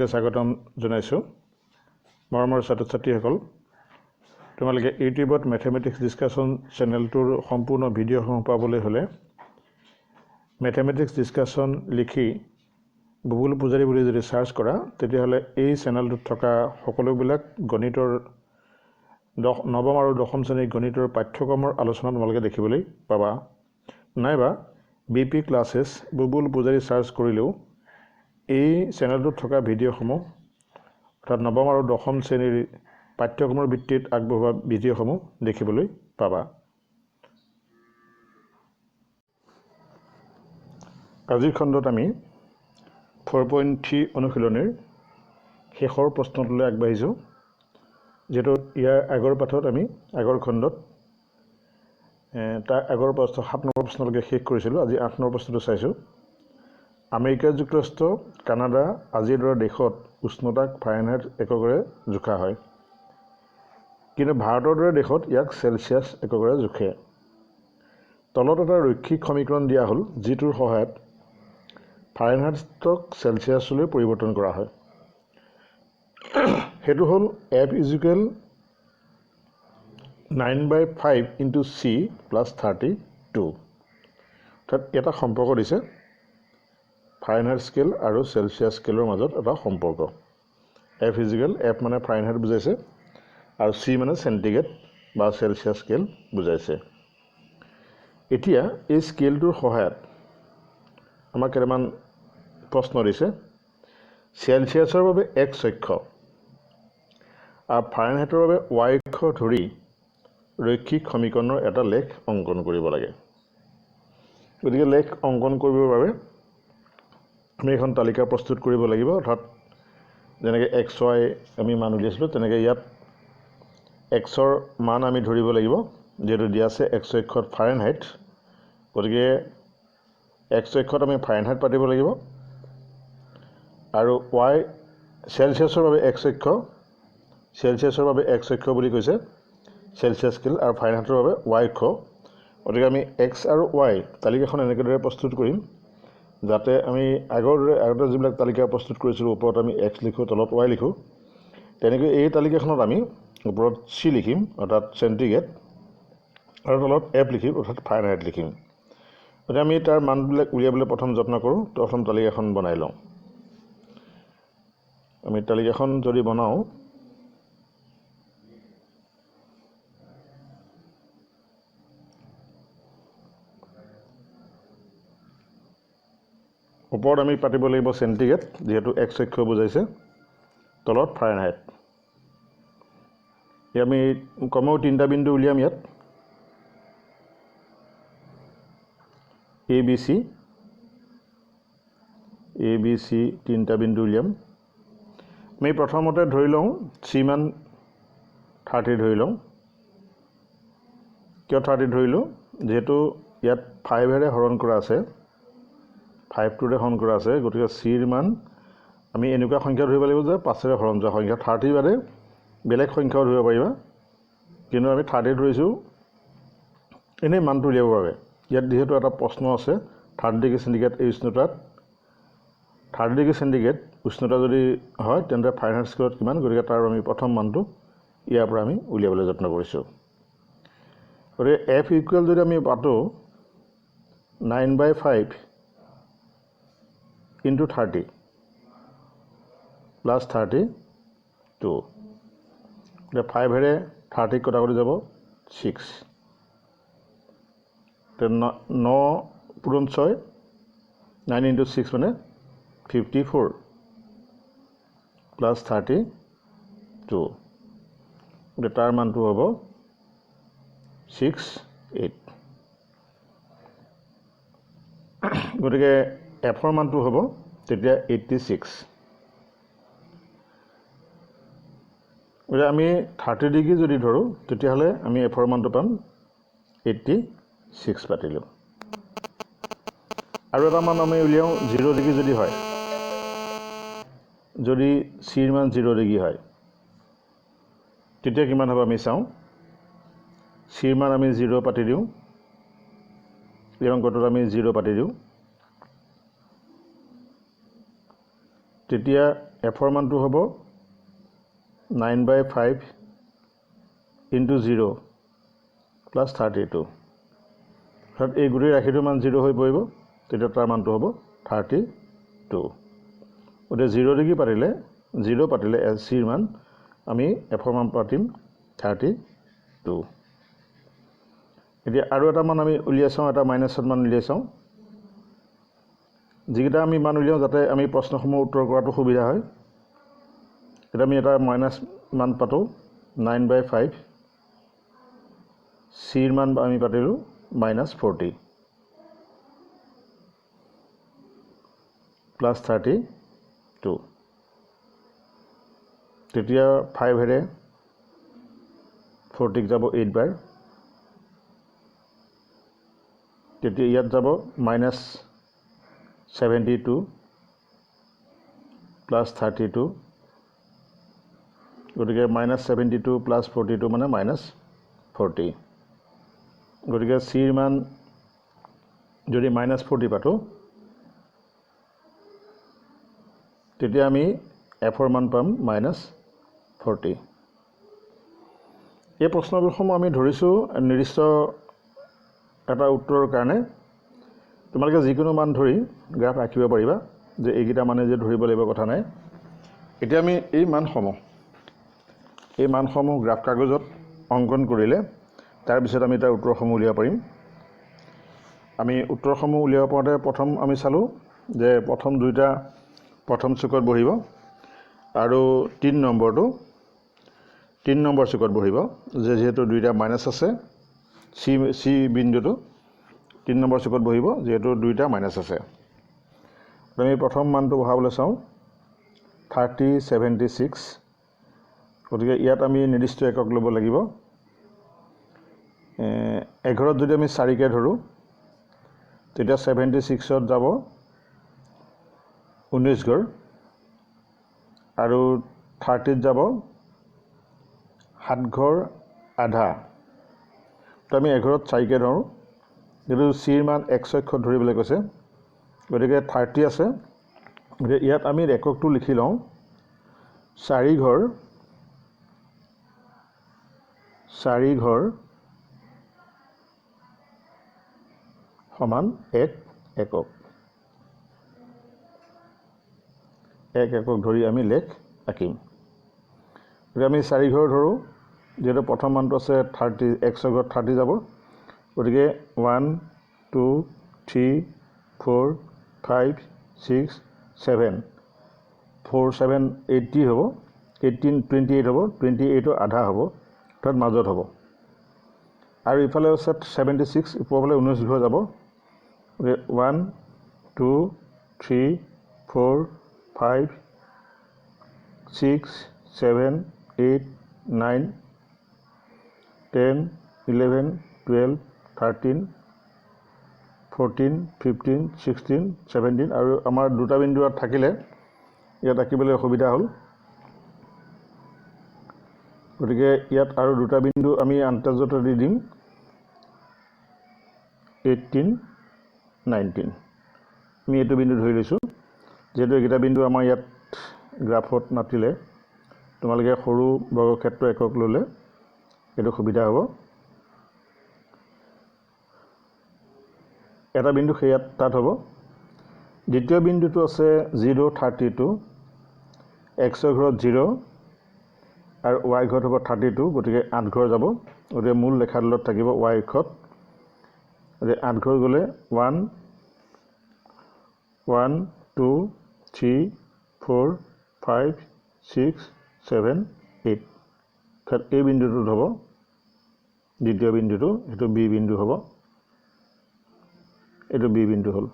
চেনেললৈ স্বাগতম জনাইছোঁ। মৰমৰ ছাত্ৰ-ছাত্ৰীসকল, তোমালোকে ইউটিউবত মেথমেটিক্স ডিছকাশ্যন চেনেলটোৰ সম্পূৰ্ণ ভিডিঅ'সমূহ পাবলৈ হ'লে মেথমেটিক্স ডিছকাশ্যন লিখি বুবুল পূজাৰী বুলি যদি চাৰ্চ কৰা, তেতিয়াহ'লে এই চেনেলটোত থকা সকলোবিলাক গণিতৰ নৱম আৰু দশম শ্ৰেণীৰ গণিতৰ পাঠ্যক্ৰমৰ আলোচনা তোমালোকে দেখিবলৈ পাবা। নাইবা BP ক্লাছেছ বুবুল পূজাৰী চাৰ্চ কৰিলেও এই চেনেলটোত থকা ভিডিঅ'সমূহ অৰ্থাৎ নৱম আৰু দশম শ্ৰেণীৰ পাঠ্যক্ৰমৰ ভিত্তিত আগবঢ়োৱা ভিডিঅ'সমূহ দেখিবলৈ পাবা। আজিৰ খণ্ডত আমি 4.3 অনুশীলনীৰ শেষৰ প্ৰশ্নটোলৈ আগবাঢ়িছোঁ। যিহেতু ইয়াৰ আগৰ পাঠত আমি আগৰ খণ্ডত তাৰ আগৰ প্ৰশ্ন 7 নম্বৰ প্ৰশ্নলৈকে শেষ কৰিছিলোঁ। আজি 8 নম্বৰ প্ৰশ্নটো চাইছোঁ। আমেৰিকা যুক্তৰাষ্ট্ৰ, কানাডা আদিৰ দৰে দেশত উষ্ণতাক ফাৰেনহাইট এককেৰে জোখা হয়, কিন্তু ভাৰতৰ দৰে দেশত ইয়াক চেলছিয়াছ এককেৰে জোখে। তলত এটা ৰৈখিক সমীকৰণ দিয়া হ'ল, যিটোৰ সহায়ত ফাৰেনহাইটক চেলছিয়াছলৈ পৰিৱৰ্তন কৰা হয়। সেইটো হ'ল F = 9/5 × C + 32। অৰ্থাৎ এটা সম্পৰ্ক দিছে ফাৰেনহাইট স্কেল আৰু চেলছিয়াছ স্কেলৰ মাজত এটা সম্পৰ্ক। F মানে ফাৰেনহাইট বুজাইছে আৰু C মানে চেণ্টিগ্ৰেড বা চেলছিয়াছ স্কেল বুজাইছে। এতিয়া এই স্কেলটোৰ সহায়ত আমাক কেইটামান প্ৰশ্ন দিছে। চেলছিয়াছৰ বাবে X অক্ষ আৰু ফাৰেনহাইটৰ বাবে Y অক্ষ ধৰি ৰৈখিক সমীকৰণৰ এটা লেখ অংকন কৰিব লাগে। গতিকে লেখ অংকন কৰিবৰ বাবে আমি এখন তালিকা প্ৰস্তুত কৰিব লাগিব। অৰ্থাৎ যেনেকৈ XY আমি মান উলিয়াইছিলোঁ, তেনেকৈ ইয়াত Xৰ মান আমি ধৰিব লাগিব। যিহেতু দিয়া আছে X অক্ষত ফাৰেনহাইট, গতিকে X অক্ষত আমি ফাৰেনহাইট পাতিব লাগিব। আৰু Y চেলছিয়াছৰ বাবে X অক্ষ বুলি কৈছে চেলছিয়াছ স্কেল, আৰু ফাৰেনহাইটৰ বাবে Y অক্ষ। গতিকে আমি X আৰু Y তালিকাখন এনেদৰে প্ৰস্তুত কৰিম যাতে আমি আগতে যিবিলাক তালিকা প্ৰস্তুত কৰিছিলোঁ, ওপৰত আমি X লিখোঁ, তলত Y লিখোঁ। তেনেকৈ এই তালিকাখনত আমি ওপৰত C লিখিম অৰ্থাৎ চেণ্টিগ্ৰেড, আৰু তলত F লিখিম অৰ্থাৎ ফাৰেনহাইট লিখিম। গতিকে আমি তাৰ মানবিলাক উলিয়াবলৈ প্ৰথম যত্ন কৰোঁ। প্ৰথম তালিকাখন বনাই লওঁ। আমি তালিকাখন যদি বনাওঁ, ওপৰত আমি পাতিব লাগিব চেণ্টিগ্ৰেড, যিহেতু X অক্ষ বুজাইছে, তলত ফাৰেনহাইট। আমি কমেও 3টা বিন্দু উলিয়াম ইয়াত, ABC 3টা বিন্দু উলিয়াম। আমি প্ৰথমতে ধৰি লওঁ C মান 30 ধৰি লওঁ। কিয় 30 ধৰিলোঁ? যিহেতু ইয়াত 5ৰে হৰণ কৰা আছে, 5টোৰে হৰণ কৰা আছে, গতিকে Cৰ মান আমি এনেকুৱা সংখ্যা ধৰিব লাগিব যে 5ৰে হৰণ যোৱা সংখ্যা। 30 বাদে বেলেগ সংখ্যাও ধৰিব পাৰিবা, কিন্তু আমি 30 ধৰিছোঁ এনেই মানটো উলিয়াবৰ বাবে। ইয়াত যিহেতু এটা প্ৰশ্ন আছে 30 ডিগ্ৰী চেণ্টিগ্ৰেড এই উষ্ণতাত, 30 ডিগ্ৰী চেণ্টিগ্ৰেড উষ্ণতা যদি হয় তেন্তে ফাৰেনহাইট স্কেলত কিমান, গতিকে তাৰ আমি প্ৰথম মানটো ইয়াৰ পৰা আমি উলিয়াবলৈ যত্ন কৰিছোঁ। গতিকে F = যদি আমি পাতোঁ 9/5 × 30 + 32। গতিকে 5ৰে 30 কটাকটি যাব 6। 9 পূৰণ 6, 9 × 6 মানে 54 + 32। গতিকে তাৰ মানটো হ'ব 68। গতিকে Fৰ মানটো হ'ব তেতিয়া 86। গতিকে আমি 30 ডিগ্ৰী যদি ধৰোঁ, তেতিয়াহ'লে আমি Fৰ মানটো পাম 86 পাতিলোঁ। আৰু এটা মান আমি উলিয়াওঁ 0 ডিগ্ৰী যদি হয়, যদি Cৰ মান 0 ডিগ্ৰী হয় তেতিয়া কিমান হ'ব আমি চাওঁ। Cৰ মান আমি 0 পাতি দিওঁ, এই অংকটোত আমি 0 পাতি দিওঁ। তেতিয়া এফৰ মানটো হ'ব 9/5 * 0 + 32 অৰ্থাৎ এই গোটেই ৰাশিটোৰ মান 0 হৈ পৰিব তেতিয়া তাৰ মানটো হ'ব 32 গতিকে 0 ডিগ্ৰী পাতিলে 0 পাতিলে চিৰ মান আমি এফৰ মান পাতিম 32 এতিয়া আৰু এটা মান আমি উলিয়াই চাওঁ এটা মাইনাছত মান উলিয়াই চাওঁ যিকেইটা আমি মান উলিয়াওঁ যাতে আমি প্ৰশ্নসমূহ উত্তৰ কৰাটো সুবিধা হয় এটা আমি এটা মাইনাছ মান পাতোঁ 9/5 চিৰ মান আমি পাতিলোঁ -40 + 32 তেতিয়া 5 40 যাব 8 বাৰ তেতিয়া ইয়াত যাব -72 + 32 গতিকে -72 + 42 মানে -40 গতিকে চিৰ মান যদি -40 পাতোঁ তেতিয়া আমি এফৰ মান পাম -40 এই প্ৰশ্নসমূহ আমি ধৰিছোঁ নিৰ্দিষ্ট এটা উত্তৰৰ কাৰণে তোমালোকে যিকোনো মান ধৰি গ্ৰাফ আঁকিব পাৰিবা যে এইকেইটা মানে যে ধৰিব লাগিব কথা নাই এতিয়া আমি এই মানসমূহ গ্ৰাফ কাগজত অংকন কৰিলে তাৰপিছত আমি তাৰ উত্তৰসমূহ উলিয়াব পাৰিম আমি উত্তৰসমূহ উলিয়াব পাওঁতে প্ৰথম আমি চালোঁ যে প্ৰথম চুকত বহিব আৰু 3 নম্বৰটো 3 নম্বৰ চুকত বহিব যিহেতু দুইটা মাইনাছ আছে চি বিন্দুটো 3 নম্বৰ চুকত বহিব যিহেতু দুইটা মাইনাছ আছে আমি প্ৰথম মানটো বহাবলৈ চাওঁ 3076 গতিকে ইয়াত আমি নিৰ্দিষ্ট একক ল'ব লাগিব 11ত যদি আমি 4কে ধৰোঁ তেতিয়া 76ত যাব 19 ঘৰ আৰু 30ত যাব 7 ঘৰ আধা তো আমি 11ত 4কে ধৰোঁ যিটো চিৰ মান x অক্ষত ধৰিবলৈ কৈছে গতিকে 30 আছে গতিকে ইয়াত আমি এককটো লিখি লওঁ 4 ঘৰ সমান 1 একক 1 একক ধৰি আমি লেখ আঁকিম গতিকে আমি 4 ঘৰ ধৰোঁ যেহেতু প্ৰথম মানটো আছে 30 x অক্ষত 30 যাব গতিকে 1 2 3 4 5 6 7 4 7 80 হ'ব 28 হ'ব 28ৰ আধা হ'ব অৰ্থাৎ মাজত হ'ব আৰু ইফালে আছে 76 ওপৰফালে 19 ঘৰ যাব 1 2 3 4 5 6 7 8 9 10 11 12 13 14 15 16 17 আৰু আমাৰ দুটা বিন্দু থাকিলে ইয়াত আঁকিবলৈ অসুবিধা হ'ল গতিকে ইয়াত আৰু দুটা বিন্দু আমি আন্তঃজত দি দিম 18 19 আমি এইটো বিন্দু ধৰি লৈছোঁ যেহেতু এইকেইটা বিন্দু আমাৰ ইয়াত গ্ৰাফত নাতিলে তোমালোকে সৰু বৰ্গক্ষেত্ৰ একক ল'লে এইটো সুবিধা হ'ব এটা বিন্দু সেয়াত তাত হ'ব দ্বিতীয় বিন্দুটো আছে 032 x ঘৰত 0 আৰু y ঘৰত হ'ব 32 গতিকে 8 ঘৰ যাব গতিকে মূল ৰেখাডালত থাকিব y অক্ষত গতিকে 8 ঘৰ গ'লে 1 1 2 3 4 5 6 7 8 অৰ্থাৎ এই বিন্দুটোত হ'ব দ্বিতীয় বিন্দুটো এইটো বি বিন্দু হ'ব এইটো বি বিন্দু হ'ল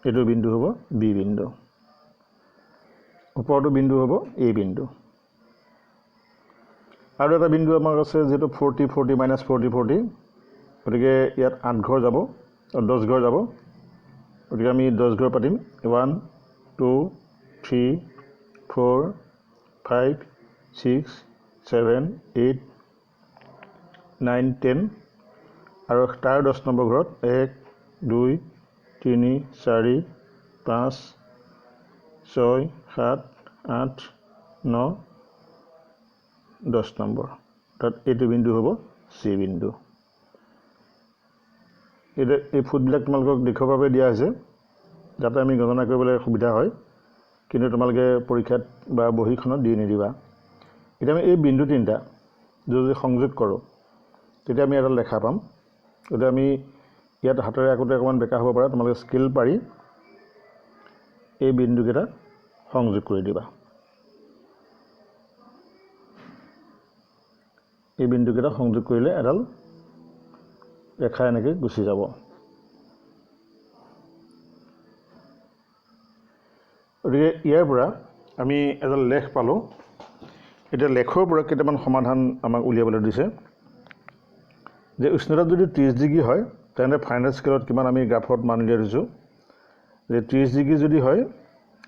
এইটো বিন্দু হ'ব বি বিন্দু ওপৰটো বিন্দু হ'ব এ বিন্দু আৰু এটা বিন্দু আমাৰ আছে যেটো 40 40 - 40 40 গতিকে ইয়াত 8 ঘৰ যাব আৰু 10 ঘৰ যাব গতিকে আমি 10 ঘৰ পাতিম 1 2 3 4 5, 6, 7, 8, 9, 10 আৰু তাৰ 10 নম্বৰ ঘৰত 1, 2, 3, 4, 5, 6, 7, 8, 9, 10 নম্বৰ তাত এইটো বিন্দু হ'ব চি বিন্দু এই ফুটবিলাক তোমালোকক দেখুৱাৰ বাবে দিয়া হৈছে যাতে আমি গণনা কৰিবলৈ সুবিধা হয় কিন্তু তোমালোকে পৰীক্ষাত বা বহীখনত দি নিদিবা এতিয়া আমি এই বিন্দু তিনিটা যদি সংযোগ কৰোঁ তেতিয়া আমি এটা লেখা পাম এতিয়া আমি ইয়াত হাতেৰে আগতে অকণমান বেকা হ'ব পাৰে তোমালোকে স্কেল পাৰি এই বিন্দুকেইটা সংযোগ কৰি দিবা এই বিন্দুকেইটা সংযোগ কৰিলে এডাল ৰেখা এনেকৈ গুচি যাব গতিকে ইয়াৰ পৰা আমি এডাল লেখ পালোঁ এতিয়া লেখৰ পৰা কেইটামান সমাধান আমাক উলিয়াবলৈ দিছে যে উষ্ণতা যদি 30 ডিগ্ৰী হয় তেন্তে ফাইনেল স্কেলত কিমান আমি গ্ৰাফত মান উলিয়াই দিছোঁ যে 30 ডিগ্ৰী যদি হয়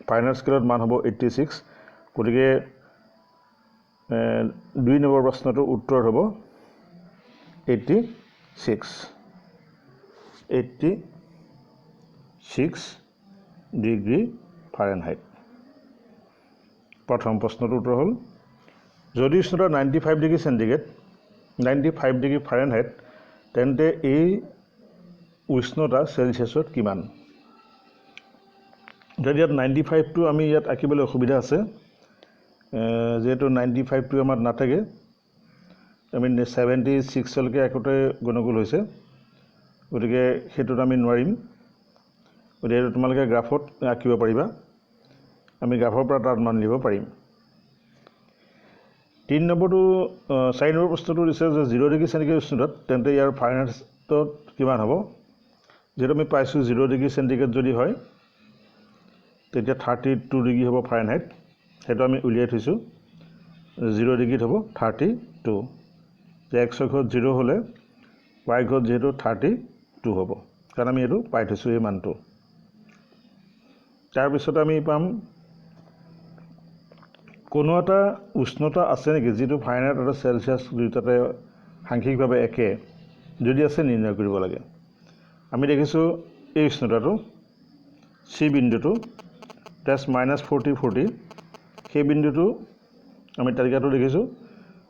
ফাইনেল স্কেলত মান হ'ব 86 গতিকে 2 নম্বৰ প্ৰশ্নটোৰ উত্তৰ হ'ব 86 ডিগ্ৰী ফাৰেনহাইট প্ৰথম প্ৰশ্নটোৰ উত্তৰ হ'ল যদি উষ্ণতা 95 ডিগ্ৰী চেণ্টিগ্ৰেড 95 ডিগ্ৰী ফাৰেনহাইট তেন্তে এই উষ্ণতা চেলচিয়াছত কিমান যদি ইয়াত 95টো আমি ইয়াত আঁকিবলৈ অসুবিধা আছে যেহেতু 95টো আমাৰ নাথাকে আমি 76লৈকে একোতে গণগোল হৈছে গতিকে সেইটোত আমি নোৱাৰিম গতিকে তোমালোকে গ্ৰাফত আঁকিব পাৰিবা আমি গ্ৰাফৰ পৰা তাত মান লিখিব পাৰিম 3 নম্বৰটো 4 নম্বৰ প্ৰশ্নটো দিছে যে 0 ডিগ্ৰী চেণ্টিগ্ৰেড উষ্ণতাত তেন্তে ইয়াৰ ফাৰেনহাইটত কিমান হ'ব যেটো আমি পাইছোঁ 0 ডিগ্ৰী চেণ্টিগ্ৰেড যদি হয় তেতিয়া 32 ডিগ্ৰী হ'ব ফাৰেনহাইট সেইটো আমি উলিয়াই থৈছোঁ 0 ডিগ্ৰীত হ'ব 32 যে x অক্ষত 0 হ'লে y অক্ষত যেহেতু 32 হ'ব কাৰণ আমি এইটো পাই থৈছোঁ এই মানটো তাৰপিছত আমি পাম কোনো এটা উষ্ণতা আছে নেকি যিটো ফাৰেনহাইট আৰু চেলচিয়াছ দুয়োটাতে সাংখ্যিকভাৱে একে যদি আছে নিৰ্ণয় কৰিব লাগে আমি দেখিছোঁ এই উষ্ণতাটো চি বিন্দুটো প্লাছ -40 সেই বিন্দুটো আমি তালিকাটো দেখিছোঁ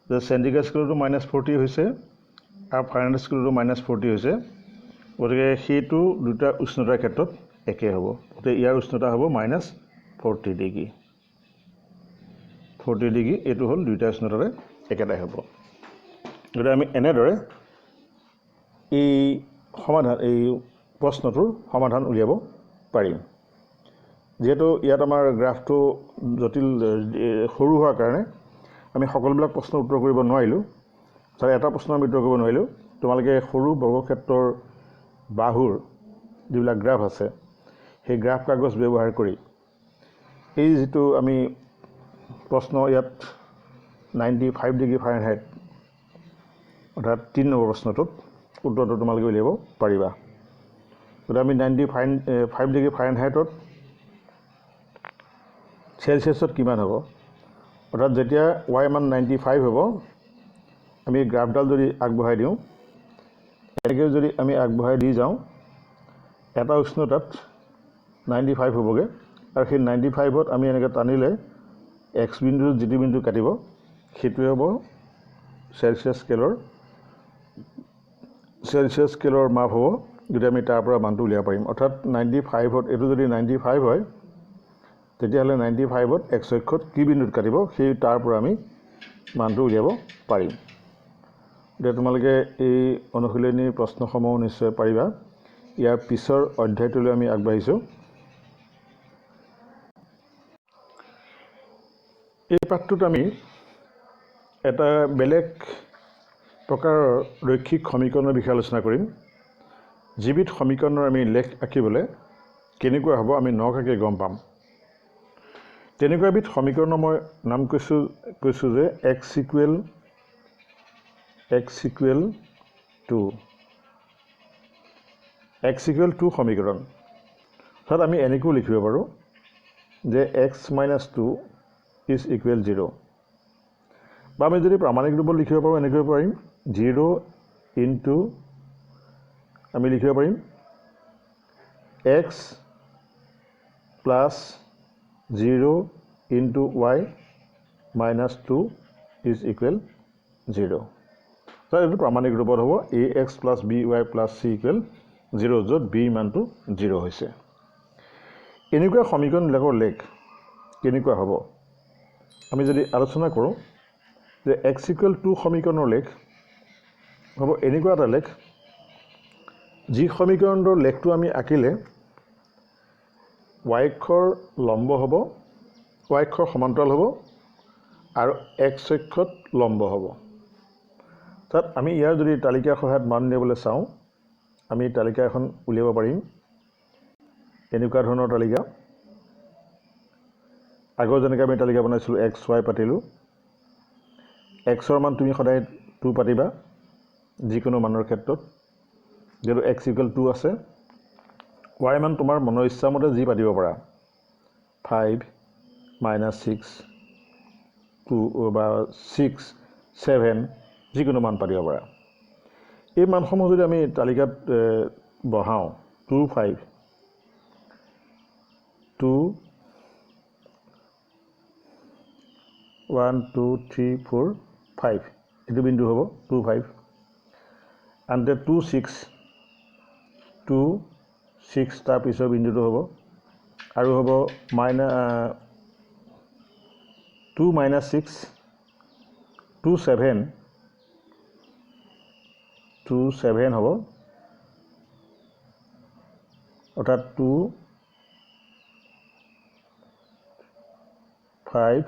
যে চেণ্টিগ্ৰেড স্কেলতো -40 হৈছে আৰু ফাৰেনহাইট স্কেলতো -40 হৈছে গতিকে সেইটো দুটা উষ্ণতাৰ ক্ষেত্ৰত একে হ'ব গতিকে ইয়াৰ উষ্ণতা হ'ব -40 ডিগ্ৰী 40 ডিগ্ৰী এইটো হ'ল দুইটা উষ্ণতাৰে একেটাই হ'ব গতিকে আমি এনেদৰে এই প্ৰশ্নটোৰ সমাধান উলিয়াব পাৰিম যেহেতু ইয়াত আমাৰ গ্ৰাফটো জটিল সৰু হোৱাৰ কাৰণে আমি সকলোবিলাক প্ৰশ্ন উত্তৰ কৰিব নোৱাৰিলোঁ তাৰে এটা প্ৰশ্ন আমি উত্তৰ কৰিব নোৱাৰিলোঁ তোমালোকে সৰু বৰ্গক্ষেত্ৰৰ বাহুৰ যিবিলাক গ্ৰাফ আছে সেই গ্ৰাফ কাগজ ব্যৱহাৰ কৰি এই যিটো আমি প্ৰশ্ন ইয়াত 95 ডিগ্ৰী ফাৰেনহাইট অৰ্থাৎ 3 নম্বৰ প্ৰশ্নটোত উত্তৰটো তোমালোকে উলিয়াব পাৰিবা গতিকে আমি 95 ডিগ্ৰী ফাৰেনহাইটত চেলচিয়াছত কিমান হ'ব অৰ্থাৎ যেতিয়া y মান 95 হ'ব আমি গ্ৰাফডাল যদি আগবঢ়াই দিওঁ এনেকৈ যদি আমি আগবঢ়াই দি যাওঁ এটা উষ্ণতাত 95 হ'বগৈ আৰু সেই 95ত আমি এনেকৈ টানিলে x বিন্দু যিটো বিন্দু কাটিব সেইটোৱে হ'ব চেলচিয়াছ স্কেলৰ মাপ হ'ব যদি আমি তাৰ পৰা মানটো উলিয়াব পাৰিম অৰ্থাৎ 95ত এইটো যদি 95 হয় তেতিয়াহ'লে 95ত x অক্ষত কি বিন্দুত কাটিব সেই তাৰ পৰা আমি মানটো উলিয়াব পাৰিম এতিয়া তোমালোকে এই অনুশীলনী প্ৰশ্নসমূহ নিশ্চয় পাৰিবা ইয়াৰ পিছৰ অধ্যায়টোলৈ আমি আগবাঢ়িছোঁ এই পাঠটোত আমি এটা বেলেগ প্ৰকাৰৰ ৰৈখিক সমীকৰণৰ বিষয়ে আলোচনা কৰিম যিবিধ সমীকৰণৰ আমি লেখ আঁকিবলৈ কেনেকুৱা হ'ব আমি নখ আঁকি গম পাম তেনেকুৱা এবিধ সমীকৰণৰ মই নাম কৈছোঁ যে x equal to সমীকৰণ অৰ্থাৎ আমি এনেকৈও লিখিব পাৰোঁ যে x - 2 ইজ ইকুৱেল 0 বা আমি যদি প্ৰামাণিক ৰূপত লিখিব পাৰোঁ এনেকৈ পাৰিম 0 ইনটু আমি লিখিব পাৰিম x plus 0 into y minus 2 is equal 0 এইটো প্ৰামাণিক ৰূপত হ'ব ax plus by plus c equal 0 য'ত b মানটো 0 হৈছে এনেকুৱা সমীকৰণবিলাকৰ লেখ কেনেকুৱা হ'ব আমি যদি আলোচনা কৰোঁ যে x ইকুৱেল 2 সমীকৰণৰ লেখ হ'ব এনেকুৱা এটা লেখ যি সমীকৰণৰ লেখটো আমি আঁকিলে y অক্ষৰ লম্ব হ'ব y অক্ষৰ সমান্তৰাল হ'ব আৰু x অক্ষত লম্ব হ'ব তাত আমি ইয়াৰ যদি তালিকাৰ সহায়ত মান উলিয়াবলৈ চাওঁ আমি তালিকা এখন উলিয়াব পাৰিম এনেকুৱা ধৰণৰ তালিকা আগৰ যেনেকৈ আমি তালিকা বনাইছিলোঁ x y পাতিলোঁ xৰ মান তুমি সদায় 2 পাতিবা যিকোনো মানৰ ক্ষেত্ৰত যেটো x ইকুৱেল 2 আছে y মান তোমাৰ মনৰ ইচ্ছা মতে যি পাতিব পাৰা 5 -6 2 বা 6 7 যিকোনো মান পাতিব পাৰা এই মানসমূহ যদি আমি তালিকাত বহাওঁ 2 5 2 1 2 3 4 5 এইটো বিন্দু হ'ব 2 5 আনতে 2 6 2 6 তাৰ পিছৰ বিন্দুটো হ'ব আৰু হ'ব 2 -6 2 7 2 7 হ'ব অৰ্থাৎ 2 5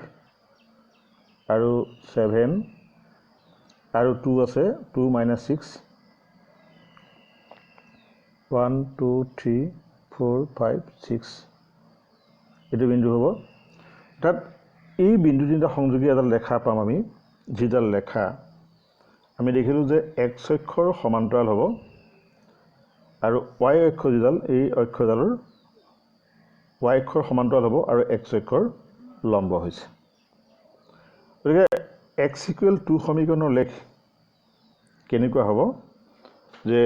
আৰু 7 আৰু 2 আছে 2 -6 1 2 3 4 5 6 এইটো বিন্দু হ'ব তাত এই বিন্দু তিনিটা সংযোগী এডাল ৰেখা পাম আমি যিডাল ৰেখা আমি দেখিলোঁ যে x অক্ষৰ সমান্তৰাল হ'ব আৰু y অক্ষ যিডাল এই অক্ষডালৰ y অক্ষৰ সমান্তৰাল হ'ব আৰু x অক্ষৰ লম্ব হৈছে গতিকে x ইকুৱেল 2 সমীকৰণৰ লেখ কেনেকুৱা হ'ব যে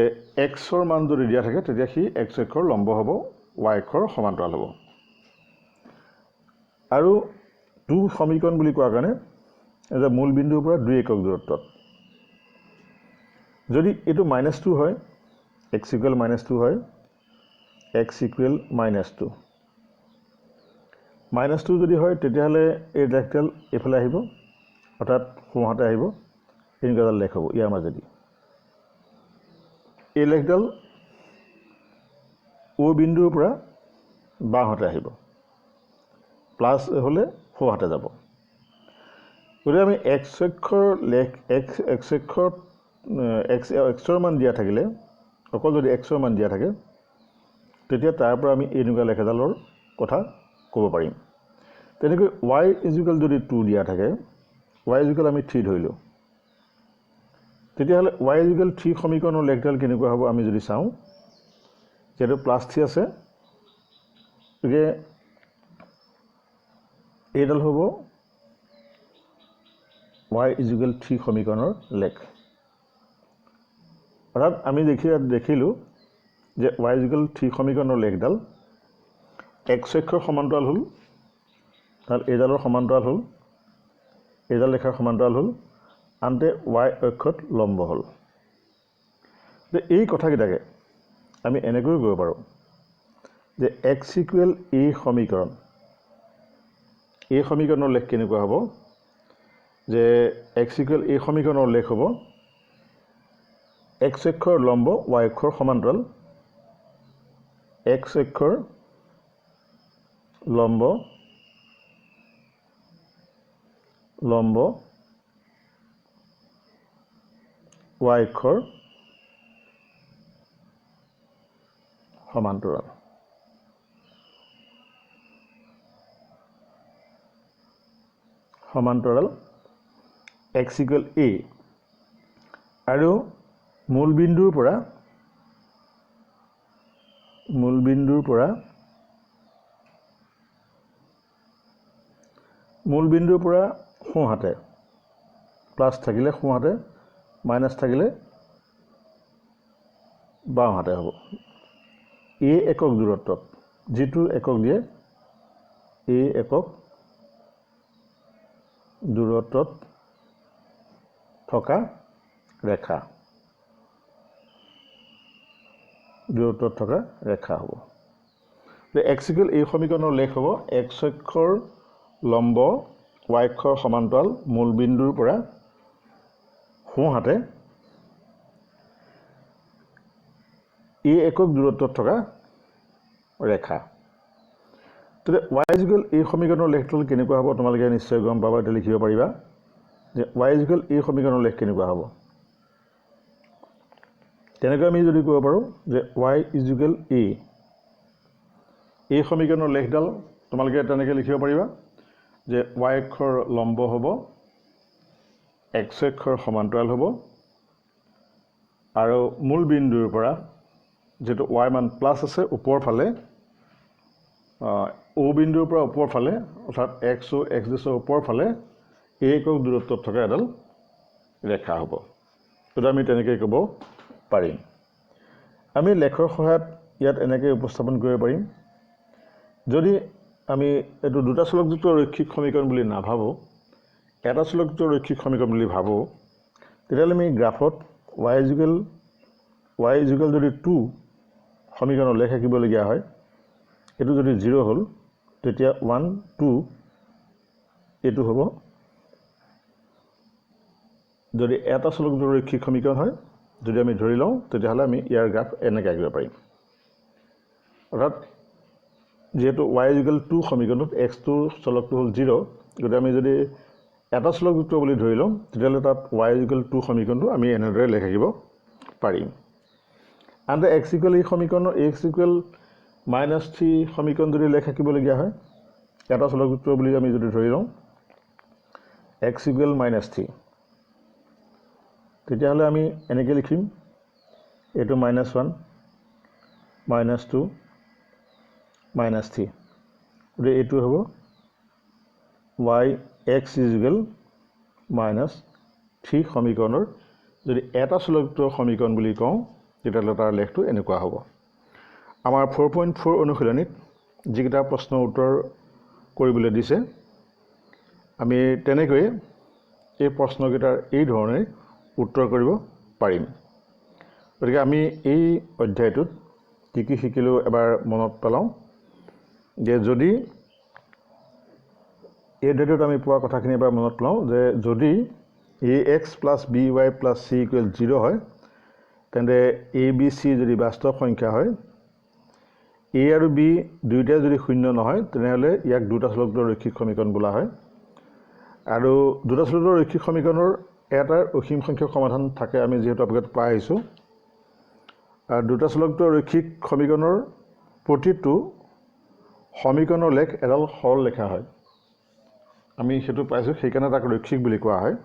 xৰ মান যদি দিয়া থাকে তেতিয়া সি x অক্ষৰ লম্ব হ'ব y অক্ষৰ সমান্তৰাল হ'ব আৰু 2 সমীকৰণ বুলি কোৱাৰ কাৰণে এটা মূল বিন্দুৰ পৰা 2 একক দূৰত্বত যদি এইটো -2 হয় x ইকুৱেল -2 হয় x ইকুৱেল -2 -2 যদি হয় তেতিয়াহ'লে এই লেখডাল এইফালে আহিব অৰ্থাৎ সোঁহাতে আহিব এনেকুৱা এটা লেখ হ'ব ইয়াৰ মাজেদি এই লেখডাল O বিন্দুৰ পৰা বাওঁহাতে আহিব প্লাছ হ'লে সোঁহাতে যাব গতিকে আমি x অক্ষৰ লেখ x অক্ষৰ মান দিয়া থাকিলে অকল যদি x ৰ মান দিয়া থাকে তেতিয়া তাৰ পৰা আমি এনেকুৱা লেখডালৰ কথা ক'ব পাৰিম তেনেকৈ y ইকুৱেল যদি 2 দিয়া থাকে y ইকুৱেল আমি 3 ধৰিলোঁ তেতিয়াহ'লে y ইকুৱেল 3 সমীকৰণৰ লেখডাল কেনেকুৱা হ'ব আমি যদি চাওঁ যেটো +3 আছে গতিকে এইডাল হ'ব y ইকুৱেল 3 সমীকৰণৰ লেখ অৰ্থাৎ আমি দেখিলোঁ যে y ইকুৱেল 3 সমীকৰণৰ লেখডাল x অক্ষৰ সমান্তৰাল হ'ল তাত এইডালৰ সমান্তৰাল হ'ল এইডাল ৰেখাৰ সমান্তৰাল হ'ল আনতে y অক্ষত লম্ব হ'ল যে এই কথাকেইটাকে আমি এনেকৈ কৰিব পাৰোঁ যে x ইকুৱেল এই সমীকৰণৰ লেখ কেনেকুৱা হ'ব যে x ইকুৱেল এই সমীকৰণৰ লেখ হ'ব x অক্ষৰ লম্ব y অক্ষৰ সমান্তৰাল x অক্ষৰ লম্ব y অক্ষৰ সমান্তৰাল x ইকুৱেল a আৰু মূল বিন্দুৰ পৰা মূলবিন্দুৰ পৰা সোঁহাতে প্লাছ থাকিলে সোঁহাতে মাইনাছ থাকিলে বাওঁহাতে হ'ব এ একক দূৰত্বত যিটো একক দিয়ে এ একক দূৰত্বত থকা ৰেখা হ'ব x ইকুৱেল এই সমীকৰণৰ লেখ হ'ব x অক্ষৰ লম্ব y অক্ষৰ সমান্তৰাল মূলবিন্দুৰ পৰা সোঁহাতে এ একক দূৰত্বত থকা ৰেখা তেনে y ইকুৱেল এই সমীকৰণৰ লেখটো কেনেকুৱা হ'ব তোমালোকে নিশ্চয় গম পাবা এটা লিখিব পাৰিবা যে y ইকুৱেল এই সমীকৰণৰ লেখ কেনেকুৱা হ'ব তেনেকৈ আমি যদি ক'ব পাৰোঁ যে y ইকুৱেল a এই সমীকৰণৰ লেখডাল তোমালোকে তেনেকৈ লিখিব পাৰিবা যে y অক্ষৰ লম্ব হ'ব x অক্ষৰ সমান্তৰাল হ'ব আৰু মূল বিন্দুৰ পৰা যেটো y মান প্লাস আছে ওপৰ ফালে o বিন্দুৰ পৰা ওপৰ ফালে অৰ্থাৎ x ও x দিশৰ ওপৰ ফালে a একক দূৰত্বত থকা এডাল ৰেখা হ'ব তো আমি তেনেকৈ ক'ব পাৰিম আমি লেখৰ সহায়ত ইয়াত এনেকৈ উপস্থাপন কৰিব পাৰিম যদি আমি এটো দুটা চলকযুক্ত ৰৈখিক সমীকৰণ বুলি নাভাবো এটা চলকযুক্ত ৰৈখিক সমীকৰণ বুলি ভাবো তেতিয়াহ'লে আমি গ্ৰাফত y ইকুৱেল যদি 2 সমীকৰণৰ লেখ আঁকিবলগীয়া হয় এটো যদি 0 হ'ল তেতিয়া 1 2 এটো হ'ব যদি এটা চলকযুক্ত ৰৈখিক সমীকৰণ হয় যদি আমি ধৰি লওঁ তেতিয়াহ'লে আমি ইয়াৰ গ্ৰাফ এনেকৈ আঁকিব পাৰিম অৰ্থাৎ যেহেতু y ইকুৱেল 2 সমীকৰণত x টো চলকটো হ'ল 0 গতিকে আমি যদি এটা চলকযুক্ত বুলি ধৰি লওঁ তেতিয়াহ'লে তাত y ইকুৱেল 2 সমীকৰণটো আমি এনেদৰে লেখ আঁকিব পাৰিম আনহাতে x ইকুৱেল এই সমীকৰণৰ x ইকুৱেল -3 সমীকৰণ যদি লেখ আঁকিবলগীয়া হয় এটা চলকযুক্ত বুলি আমি যদি ধৰি লওঁ x ইকুৱেল -3 তেতিয়াহ'লে আমি এনেকৈ লিখিম এটো -1 -2 -3 গতিকে এইটো হ'ব y x ইকুৱেল -3 সমীকৰণৰ যদি এটা চলকযুক্ত সমীকৰণ বুলি কওঁ তেতিয়াহ'লে তাৰ লেখটো এনেকুৱা হ'ব আমাৰ 4.4 অনুশীলনীত যিকেইটা প্ৰশ্ন উত্তৰ কৰিবলৈ দিছে আমি তেনেকৈ এই প্ৰশ্নকেইটাৰ এই ধৰণে উত্তৰ কৰিব পাৰিম গতিকে আমি এই অধ্যায়টোত কি শিকিলো এবাৰ মনত পেলাওঁ যে যদি এই অধ্যায়টোত আমি পোৱা কথাখিনি এবাৰ মনত পেলাওঁ যে যদি ax + by + c = 0 হয় তেন্তে a b c যদি বাস্তৱ সংখ্যা হয় a আৰু b দুইটাই যদি শূন্য নহয় তেনেহ'লে ইয়াক দুটা চলকযুক্ত ৰৈখিক সমীকৰণ বোলা হয় আৰু দুটা চলকযুক্ত ৰৈখিক সমীকৰণৰ এটাৰ অসীম সংখ্যক সমাধান থাকে আমি যেহেতু আগত পাই আহিছো আৰু দুটা চলকযুক্ত ৰৈখিক সমীকৰণৰ প্ৰতিটো সমীকৰণৰ লেখ এডাল সৰল ৰেখা হয় আমি সেটো পাইছো সেইকাৰণে তাক ৰৈখিক বুলি কোৱা হয়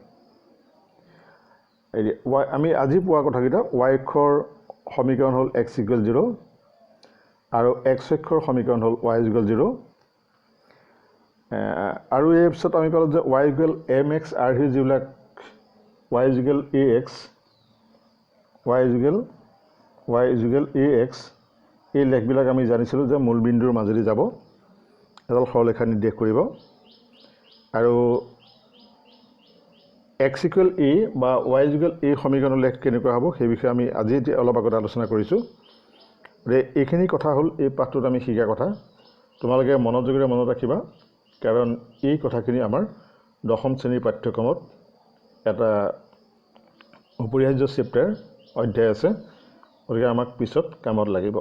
আমি আজি পোৱা কথাকিটা y অক্ষৰ সমীকৰণ হ'ল x = 0 আৰু x অক্ষৰ সমীকৰণ হ'ল y = 0 আৰু এই পিছত আমি পালো যে y = mx r যিবিলাক y = ax এই লেখবিলাক আমি জানিছিলো যে মূল বিন্দুৰ মাজেদি যাব এডাল সৰলৰেখা নিৰ্দেশ কৰিব আৰু x = a বা y = a সমীকৰণৰ লেখ কেনেকুৱা হ'ব সেই বিষয়ে আমি আজি অলপ আগত আলোচনা কৰিছো যে এইখিনি কথা হ'ল এই পাঠটোত আমি শিকা কথা তোমালোকে মনোযোগেৰে মনত ৰাখিবা কাৰণ এই কথাখিনি আমাৰ দশম শ্ৰেণীৰ পাঠ্যক্ৰমত এটা অপৰিহাৰ্য চেপ্টাৰ অধ্যায় আছে গতিকে আমাক পিছত কামত লাগিব